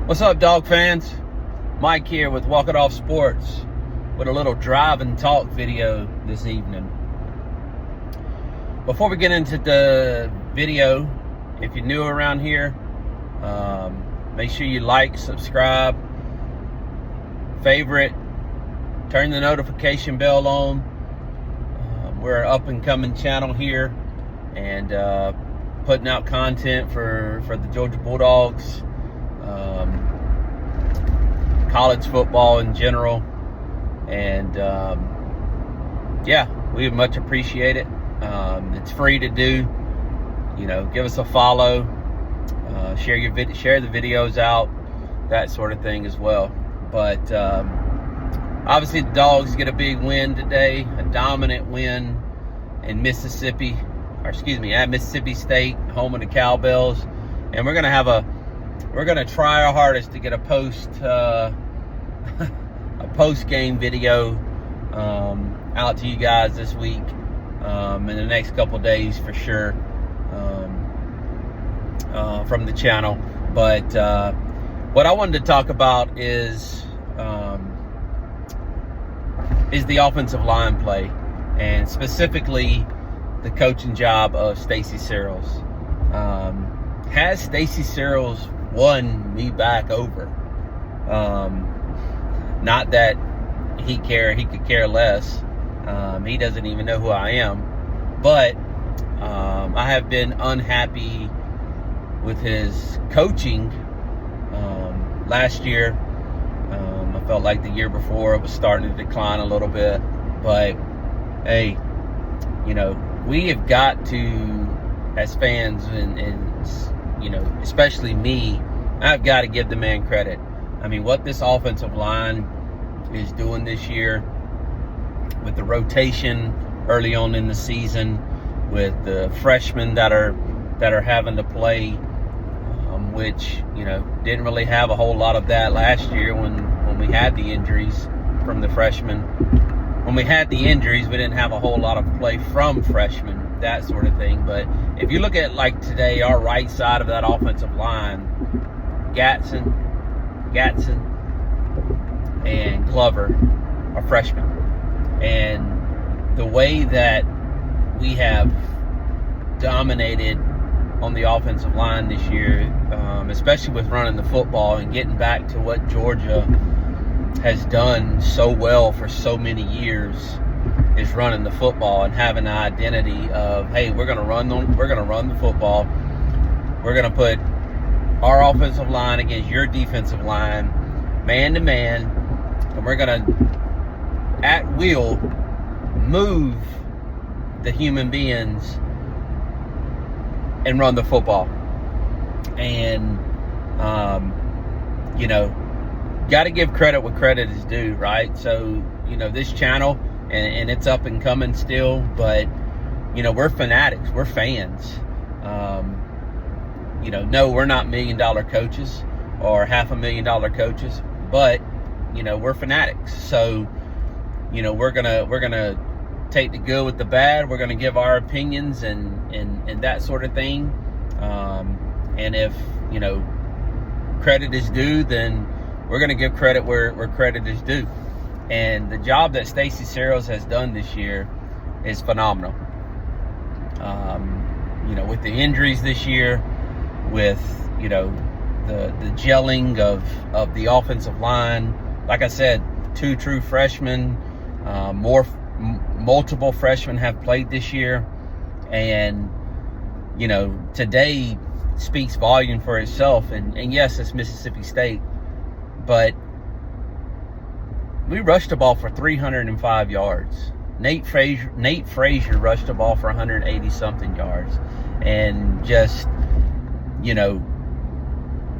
What's up, dog fans? Mike here with Walk It Off Sports with a little drive and talk video this evening. Before we get into the video, if you're new around here, make sure you like, subscribe, favorite, turn the notification bell on. We're an up and coming channel here and putting out content for the Georgia Bulldogs, college football in general, and yeah, we much appreciate it. It's free to do. Give us a follow, share the videos out, that sort of thing as well. But obviously the Dogs get a big win today, a dominant win in Mississippi, at Mississippi State, home of the Cowbells, and we're gonna try our hardest to get a post-game video out to you guys this week, in the next couple days for sure, from the channel. But what I wanted to talk about is the offensive line play, and specifically the coaching job of Searels. Has Searels won me back over? Not that he could care less. He doesn't even know who I am. But I have been unhappy with his coaching. Last year, I felt like the year before it was starting to decline a little bit. But hey, we have got to, as fans, and especially me, I've got to give the man credit. I mean, what this offensive line is doing this year with the rotation early on in the season, with the freshmen that are having to play, which didn't really have a whole lot of that last year when we had the injuries from the freshmen. When we had the injuries, we didn't have a whole lot of play from freshmen, that sort of thing. But if you look at, like, today, our right side of that offensive line, Gatson, and Glover are freshmen. And the way that we have dominated on the offensive line this year, especially with running the football and getting back to what Georgia has done so well for so many years, is running the football and having an identity of, hey, we're gonna run the football. We're gonna put our offensive line against your defensive line, man to man, and we're gonna at will move the human beings and run the football. And got to give credit what credit is due, right? So this channel, and it's up and coming still, but we're fanatics, we're fans. No, we're not $1 million coaches or $500,000 coaches, but we're fanatics. So we're gonna take the good with the bad. We're gonna give our opinions and that sort of thing. And if credit is due, then we're gonna give credit where credit is due. And the job that Searels has done this year is phenomenal. With the injuries this year, with the gelling of the offensive line, like I said, 2 true freshmen, multiple freshmen have played this year, and today speaks volume for itself. And yes, it's Mississippi State, but we rushed the ball for 305 yards. Nate Frazier rushed the ball for 180 something yards, and just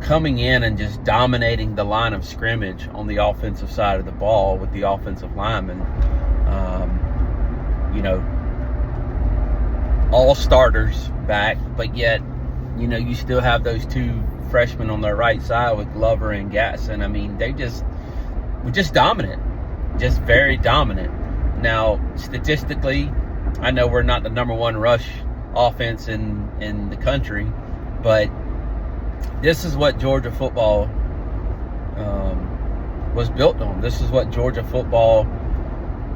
coming in and just dominating the line of scrimmage on the offensive side of the ball with the offensive linemen. All starters back, but yet you still have those 2 freshmen on their right side with Glover and Gatson. I mean, we're just dominant, just very dominant. Now, statistically, I know we're not the number 1 rush offense in the country, but this is what Georgia football was built on. This is what Georgia football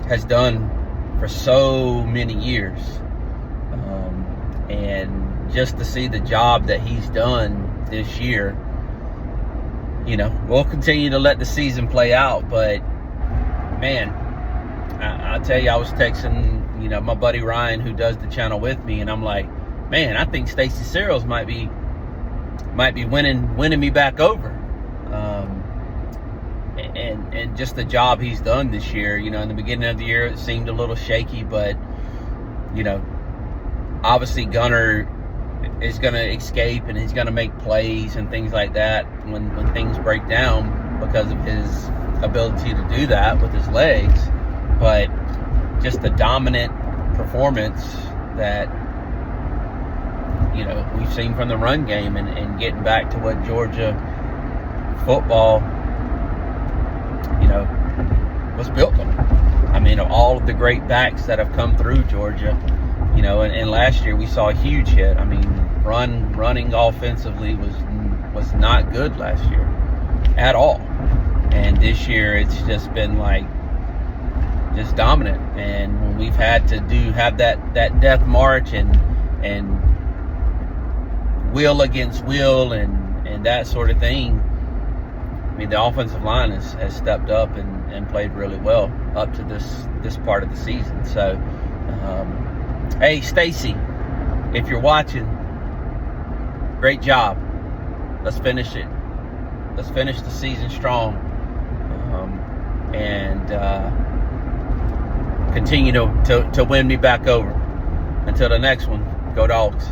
has done for so many years. And just to see the job that he's done this year, we'll continue to let the season play out. But, man, I tell you, I was texting, my buddy Ryan, who does the channel with me, and I'm like, man, I think Stacey Searels might be winning me back over. And just the job he's done this year. In the beginning of the year, it seemed a little shaky, but, obviously Gunner is going to escape and he's going to make plays and things like that when things break down because of his ability to do that with his legs. But just the dominant performance that, we've seen from the run game and getting back to what Georgia football, was built on. I mean, of all of the great backs that have come through Georgia, and last year we saw a huge hit. I mean, running offensively was not good last year at all. And this year it's just been just dominant. And when we've had to have that death march and will against will and that sort of thing, I mean, the offensive line has stepped up and played really well up to this part of the season. So, hey, Stacey, if you're watching, great job. Let's finish it. Let's finish the season strong, and continue to win me back over. Until the next one, go Dogs.